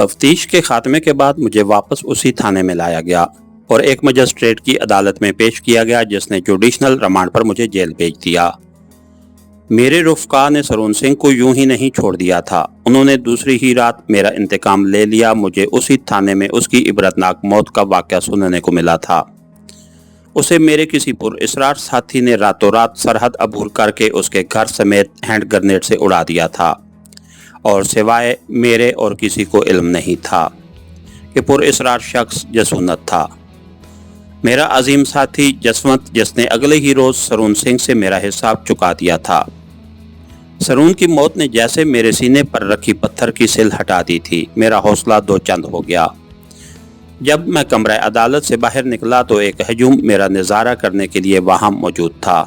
तफ्तीश के खात्मे के बाद मुझे वापस उसी थाने में लाया गया और एक मजिस्ट्रेट की अदालत में पेश किया गया, जिसने जुडिशनल रिमांड पर मुझे जेल भेज दिया। मेरे रुफ़का ने सरून सिंह को यूं ही नहीं छोड़ दिया था। उन्होंने दूसरी ही रात मेरा इंतकाम ले लिया। मुझे उसी थाने में उसकी इबरतनाक मौत का वाक़या सुनने को मिला था। उसे मेरे किसी पुरअसरार साथी ने रातों रात सरहद अबूर करके उसके घर समेत हैंड ग्रेनेड से उड़ा दिया था और सिवाय मेरे और किसी को इल्म नहीं था कि पुरअसरार शख्स जसूनत था। मेरा अजीम साथी जसवंत, जिसने अगले ही रोज़ सरून सिंह से मेरा हिसाब चुका दिया था। सरून की मौत ने जैसे मेरे सीने पर रखी पत्थर की सिल हटा दी थी। मेरा हौसला दो चंद हो गया। जब मैं कमरा अदालत से बाहर निकला तो एक हजूम मेरा नज़ारा करने के लिए वहां मौजूद था।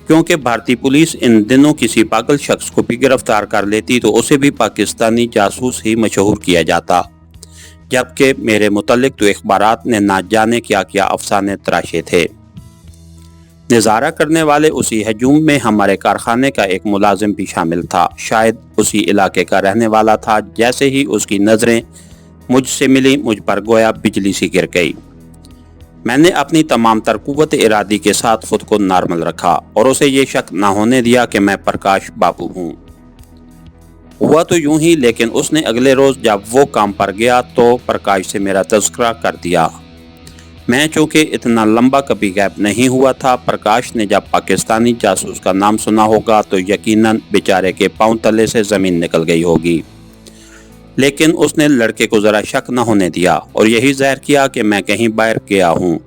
क्योंकि भारतीय पुलिस इन दिनों किसी पागल शख्स को भी गिरफ्तार कर लेती तो उसे भी पाकिस्तानी जासूस ही मशहूर किया जाता, जबकि मेरे मुतल्लिक तो अखबारात ने ना जाने क्या क्या अफसाने तराशे थे। नज़ारा करने वाले उसी हजूम में हमारे कारखाने का एक मुलाजिम भी शामिल था। शायद उसी इलाके का रहने वाला था। जैसे ही उसकी नज़रें मुझसे मिली, मुझ पर गोया बिजली सी गिर गई। मैंने अपनी तमाम तर कुव्वत इरादी के साथ खुद को नॉर्मल रखा और उसे ये शक ना होने दिया कि मैं प्रकाश बाबू हूँ। हुआ तो यूं ही, लेकिन उसने अगले रोज़ जब वो काम पर गया तो प्रकाश से मेरा तज़किरा कर दिया। मैं चूँकि इतना लंबा कभी गैप नहीं हुआ था, प्रकाश ने जब पाकिस्तानी जासूस का नाम सुना होगा तो यकीनन बेचारे के पांव तले से ज़मीन निकल गई होगी। लेकिन उसने लड़के को ज़रा शक न होने दिया और यही ज़ाहिर किया कि मैं कहीं बाहर गया हूँ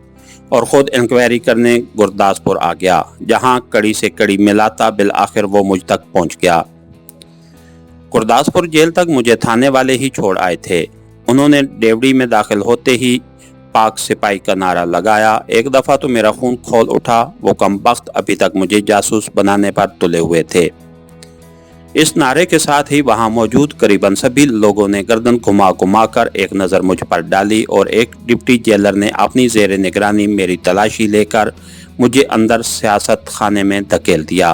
और ख़ुद इंक्वायरी करने गुरदासपुर आ गया, जहाँ कड़ी से कड़ी मिलाता बिल आखिर वो मुझ तक पहुँच गया। गुरदासपुर जेल तक मुझे थाने वाले ही छोड़ आए थे। उन्होंने डेवड़ी में दाखिल होते ही पाक सिपाही का नारा लगाया। एक दफ़ा तो मेरा खून खोल उठा। वो कमबख्त अभी तक मुझे जासूस बनाने पर तुले हुए थे। इस नारे के साथ ही वहां मौजूद करीबन सभी लोगों ने गर्दन घुमा घुमा कर एक नज़र मुझ पर डाली और एक डिप्टी जेलर ने अपनी ज़ेर निगरानी मेरी तलाशी लेकर मुझे अंदर सियासत खाने में धकेल दिया।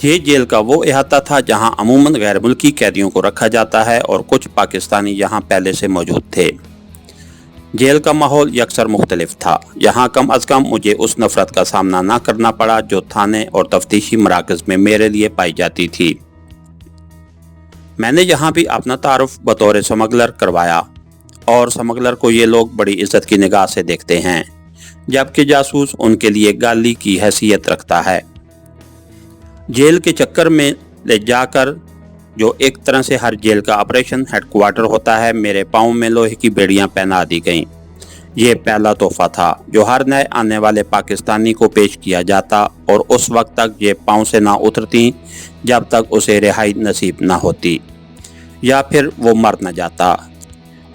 ये जेल का वो अहाता था जहां अमूमन गैर मुल्की कैदियों को रखा जाता है और कुछ पाकिस्तानी यहाँ पहले से मौजूद थे। जेल का माहौल यकसर मुख्तलिफ था। यहाँ कम अज़ कम मुझे उस नफ़रत का सामना ना करना पड़ा जो थाने और तफ्तीशी मराकज़ में मेरे लिए पाई जाती थी। मैंने यहाँ भी अपना तारुफ बतौर स्मगलर करवाया और स्मगलर को ये लोग बड़ी इज्जत की निगाह से देखते हैं, जबकि जासूस उनके लिए गाली की हैसियत रखता है। जेल के चक्कर में ले जाकर, जो एक तरह से हर जेल का ऑपरेशन हेडक्वार्टर होता है, मेरे पाँव में लोहे की बेड़ियां पहना दी गईं। ये पहला तोहफा था जो हर नए आने वाले पाकिस्तानी को पेश किया जाता और उस वक्त तक ये पाँव से ना उतरती जब तक उसे रिहाई नसीब ना होती या फिर वो मर न जाता।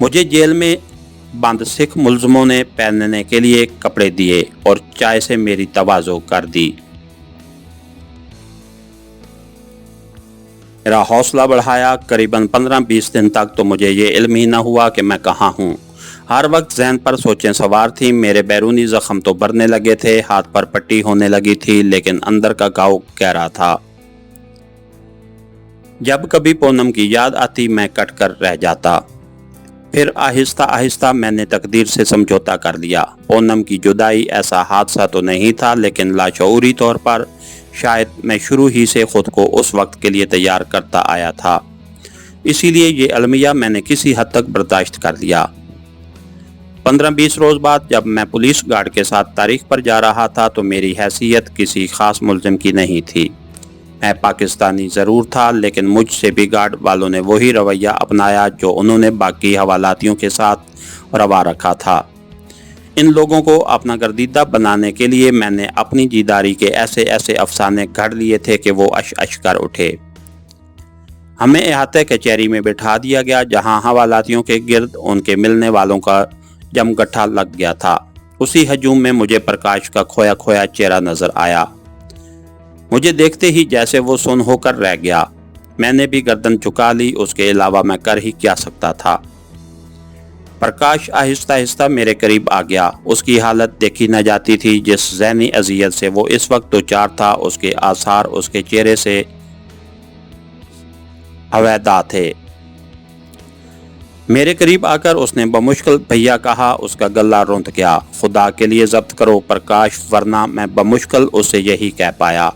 मुझे जेल में बंद सिख मुल्ज़मों ने पहनने के लिए कपड़े दिए और चाय से मेरी तवाज़ो कर दी। मेरा हौसला बढ़ाया। करीबन 15-20 दिन तक तो मुझे ये इल्म ही ना हुआ कि मैं कहाँ हूँ। हर वक्त जहन पर सोचें सवार थी। मेरे बैरूनी ज़ख्म तो भरने लगे थे, हाथ पर पट्टी होने लगी थी, लेकिन अंदर का घाव गहरा था। जब कभी पूनम की याद आती मैं कट कर रह जाता। फिर आहिस्ता आहिस्ता मैंने तकदीर से समझौता कर लिया। पूनम की जुदाई ऐसा हादसा तो नहीं था, लेकिन लाशऊरी तौर पर शायद मैं शुरू ही से खुद को उस वक्त के लिए तैयार करता आया था। इसीलिए ये अलमिया मैंने किसी हद तक बर्दाश्त कर लिया। 15-20 रोज़ बाद जब मैं पुलिस गार्ड के साथ तारीख पर जा रहा था तो मेरी हैसियत किसी ख़ास मुल्ज़िम की नहीं थी। मैं पाकिस्तानी ज़रूर था, लेकिन मुझसे भी गार्ड वालों ने वही रवैया अपनाया जो उन्होंने बाकी हवालातियों के साथ रवा रखा था। इन लोगों को अपना गर्दीदा बनाने के लिए मैंने अपनी जीदारी के ऐसे ऐसे अफसाने घड़ लिए थे कि वो अश अश कर उठे। हमें अहाते कचहरी में बिठा दिया गया, जहां हवालातियों के गिर्द उनके मिलने वालों का जमगट्ठा लग गया था। उसी हजूम में मुझे प्रकाश का खोया खोया चेहरा नजर आया। मुझे देखते ही जैसे वो सुन होकर रह गया। मैंने भी गर्दन झुका ली। उसके अलावा मैं कर ही क्या सकता था। प्रकाश आहिस्ता आहिस्ता मेरे करीब आ गया। उसकी हालत देखी न जाती थी। जिस ज़हनी अज़ियत से वो इस वक्त दो चार था, उसके आसार उसके चेहरे से अवैधा थे। मेरे करीब आकर उसने बमुश्किल भैया कहा। उसका गला रुंध गया। खुदा के लिए जब्त करो प्रकाश, वरना मैं बमुश्किल उससे यही कह पाया।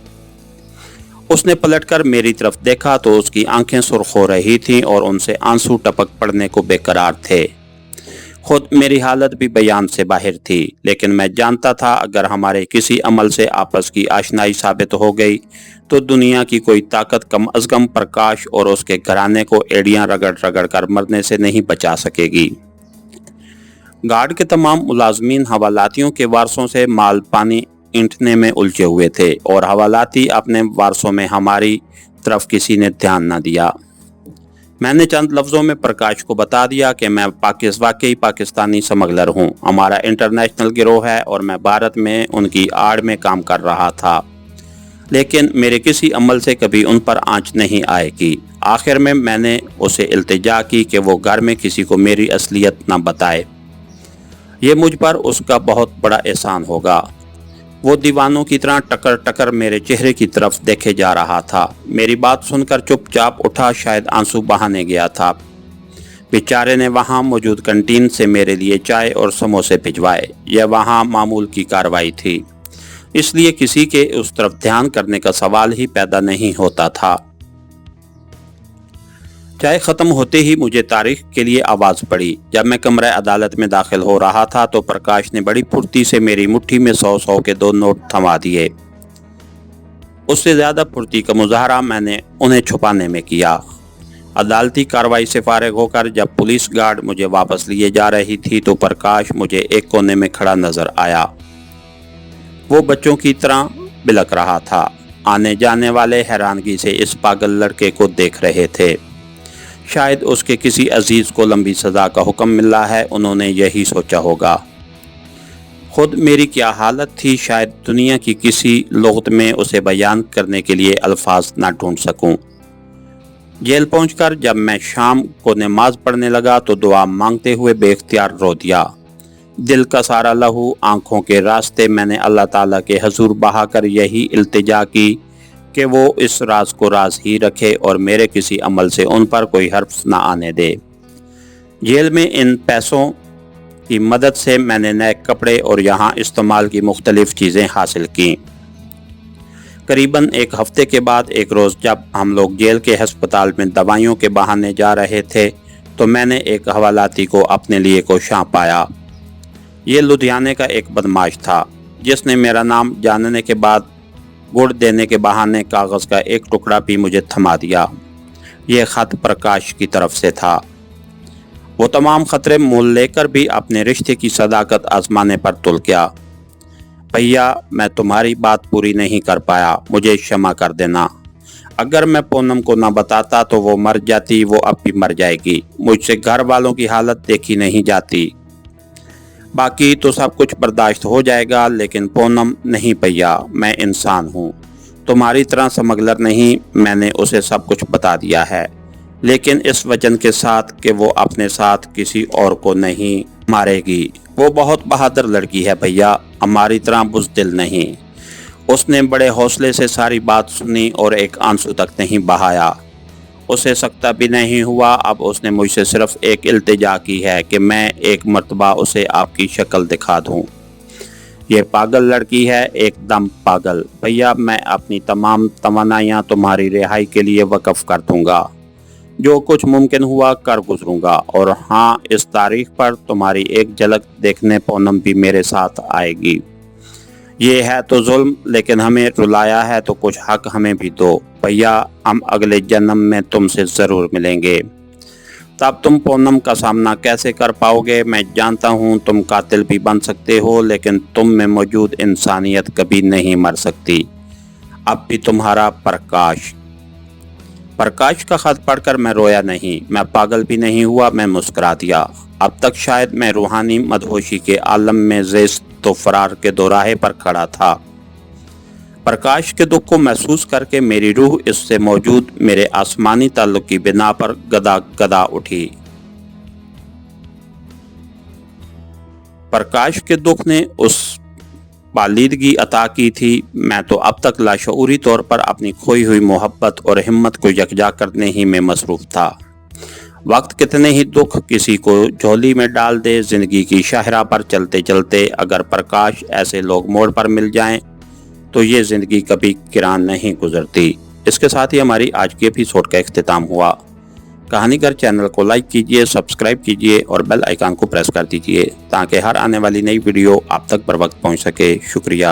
उसने पलटकर मेरी तरफ देखा तो उसकी आंखें सुर्ख हो रही थीं और उनसे आंसू टपक पड़ने को बेकरार थे। खुद मेरी हालत भी बयान से बाहर थी, लेकिन मैं जानता था अगर हमारे किसी अमल से आपस की आशनाई साबित हो गई तो दुनिया की कोई ताकत कम अज कम प्रकाश और उसके घराने को एड़ियां रगड़ रगड़ कर मरने से नहीं बचा सकेगी। गार्ड के तमाम मुलाजमीन हवालातियों के वारसों से माल पानी ऐंठने में उलझे हुए थे और हवालाती अपने वारसों में हमारी तरफ किसी ने ध्यान न दिया। मैंने चंद लफ्ज़ों में प्रकाश को बता दिया कि मैं वाकई पाकिस्तानी स्मगलर हूँ, हमारा इंटरनेशनल गिरोह है और मैं भारत में उनकी आड़ में काम कर रहा था, लेकिन मेरे किसी अमल से कभी उन पर आंच नहीं आएगी। आखिर में मैंने उसे इल्तिजा की कि वो घर में किसी को मेरी असलियत न बताए। ये मुझ पर उसका बहुत बड़ा एहसान होगा। वो दीवानों की तरह टकर टकर मेरे चेहरे की तरफ देखे जा रहा था। मेरी बात सुनकर चुपचाप उठा, शायद आंसू बहाने गया था। बेचारे ने वहाँ मौजूद कैंटीन से मेरे लिए चाय और समोसे भिजवाए। यह वहाँ मामूल की कार्रवाई थी, इसलिए किसी के उस तरफ ध्यान करने का सवाल ही पैदा नहीं होता था। चाय खत्म होते ही मुझे तारीख के लिए आवाज़ पड़ी। जब मैं कमरे अदालत में दाखिल हो रहा था तो प्रकाश ने बड़ी फुर्ती से मेरी मुट्ठी में 100 के 2 नोट थमा दिए। उससे ज़्यादा फुर्ती का मुजाहरा मैंने उन्हें छुपाने में किया। अदालती कार्रवाई से फारिग होकर जब पुलिस गार्ड मुझे वापस लिए जा रही थी तो प्रकाश मुझे एक कोने में खड़ा नजर आया। वो बच्चों की तरह बिलक रहा था। आने जाने वाले हैरानगी से इस पागल लड़के को देख रहे थे। शायद उसके किसी अजीज को लंबी सज़ा का हुक्म मिला है, उन्होंने यही सोचा होगा। खुद मेरी क्या हालत थी, शायद दुनिया की किसी लुग़त में उसे बयान करने के लिए अल्फाज ना ढूंढ सकूं। जेल पहुंचकर जब मैं शाम को नमाज पढ़ने लगा तो दुआ मांगते हुए बेख्तियार रो दिया। दिल का सारा लहू आंखों के रास्ते मैंने अल्लाह ताला के हजूर बहाकर यही इल्तिजा की कि वो इस राज को राज ही रखे और मेरे किसी अमल से उन पर कोई हर्फ ना आने दे। जेल में इन पैसों की मदद से मैंने नए कपड़े और यहाँ इस्तेमाल की मुख्तलिफ चीज़ें हासिल की। करीबन एक हफ्ते के बाद एक रोज़ जब हम लोग जेल के हस्पताल में दवाइयों के बहाने जा रहे थे तो मैंने एक हवालाती को अपने लिए कोशां पाया। ये लुधियाने का एक बदमाश था जिसने मेरा नाम जानने के बाद गुड़ देने के बहाने कागज़ का एक टुकड़ा भी मुझे थमा दिया। यह ख़त प्रकाश की तरफ से था। वो तमाम ख़तरे मोल लेकर भी अपने रिश्ते की सदाकत आजमाने पर तुल गया। भैया, मैं तुम्हारी बात पूरी नहीं कर पाया, मुझे क्षमा कर देना। अगर मैं पूनम को न बताता तो वो मर जाती, वो अब भी मर जाएगी। मुझसे घर वालों की हालत देखी नहीं जाती। बाकी तो सब कुछ बर्दाश्त हो जाएगा, लेकिन पूनम नहीं भैया, मैं इंसान हूँ, तुम्हारी तरह स्मगलर नहीं। मैंने उसे सब कुछ बता दिया है, लेकिन इस वचन के साथ कि वो अपने साथ किसी और को नहीं मारेगी। वो बहुत बहादुर लड़की है भैया, हमारी तरह बुज़दिल नहीं। उसने बड़े हौसले से सारी बात सुनी और एक आंसू तक नहीं बहाया। उसे सकता भी नहीं हुआ। अब उसने मुझसे सिर्फ एक इल्तिजा की है कि मैं एक मर्तबा उसे आपकी शक्ल दिखा दूं। ये पागल लड़की है, एकदम पागल। भैया, मैं अपनी तमाम तमन्नाएं तुम्हारी रिहाई के लिए वक़्फ़ कर दूंगा। जो कुछ मुमकिन हुआ कर गुजरूंगा। और हाँ, इस तारीख पर तुम्हारी एक झलक देखने पूनम भी मेरे साथ आएगी। ये है तो जुल्म, लेकिन हमें रुलाया है तो कुछ हक हमें भी दो। भैया, हम अगले जन्म में तुमसे ज़रूर मिलेंगे। तब तुम पूनम का सामना कैसे कर पाओगे? मैं जानता हूँ तुम कातिल भी बन सकते हो, लेकिन तुम में मौजूद इंसानियत कभी नहीं मर सकती। अब भी तुम्हारा प्रकाश। प्रकाश का खत पढ़कर मैं रोया नहीं, मैं पागल भी नहीं हुआ, मैं मुस्कुरा दिया। अब तक शायद मैं रूहानी मदहोशी के आलम में ज़ेस्त तो फरार के दोराहे पर खड़ा था। प्रकाश के दुख को महसूस करके मेरी रूह इससे मौजूद मेरे आसमानी ताल्लुक की बिना पर गदा गदा उठी। प्रकाश के दुख ने उस بالیدگی عطا کی تھی، میں تو اب تک لاشعوری طور پر اپنی کھوئی ہوئی محبت اور ہمت کو یکجا کرنے ہی میں مصروف تھا۔ وقت کتنے ہی دکھ کسی کو جھولی میں ڈال دے، زندگی کی شاہراہ پر چلتے چلتے اگر پرکاش ایسے لوگ موڑ پر مل جائیں تو یہ زندگی کبھی کران نہیں گزرتی۔ اس کے ساتھ ہی ہماری آج کی ایپیسوڈ کا اختتام ہوا۔ کہانی گھر چینل کو لائک کیجئے، سبسکرائب کیجئے اور بیل آئیکن کو پریس کر دیجئے تاکہ ہر آنے والی نئی ویڈیو آپ تک بر وقت پہنچ سکے۔ شکریہ۔